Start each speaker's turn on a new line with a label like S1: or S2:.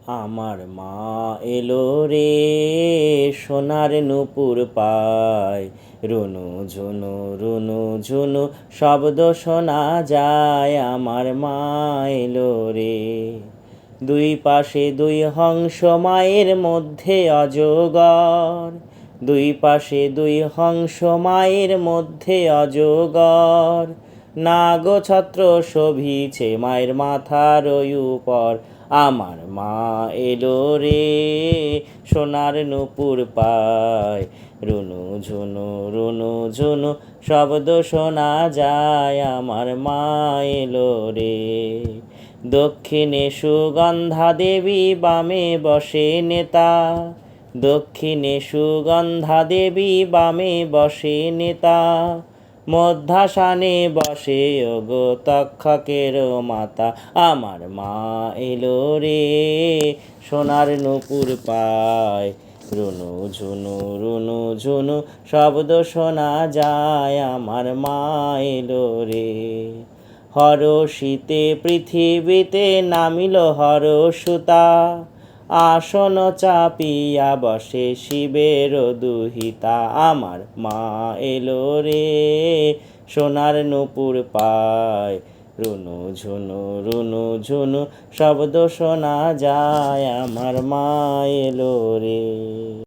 S1: আমার মা এলো রে, সোনার নূপুর পায়। রুনু ঝুনু রুনু ঝুনু শব্দ শোনা যায়। আমার মা এলো রে। দুই পাশে দুই হংস, মায়ের মধ্যে অজগর। দুই পাশে দুই হংস, মায়ের মধ্যে অজগর। নাগছত্র শোভিছে মায়ের মাথার উপর। আমার মা এলো রে, সোনার নূপুর পায়। রুনু ঝুনু শব্দ শোনা যায়। আমার মা এলো রে। দক্ষিণে সুগন্ধা দেবী, বামে বসে নেতা। দক্ষিণে সুগন্ধা দেবী, বামে বসে নেতা। মধ্যাসানে বসে ওগো তক্ষকের মাতা। আমার মা এলো রে, সোনার নূপুর পায়। রুনু ঝুনু শব্দ শোনা যায়। আমার মা এলো রে। হরষিতে পৃথিবীতে নামিল হরসুতা। আসন চাপিয়া বসে শিবের দুহিতা। আমার মা এলো রে, সোনার নূপুর পায়। রুনু ঝুনু শব্দ শোনা যায়। আমার মা এলো রে।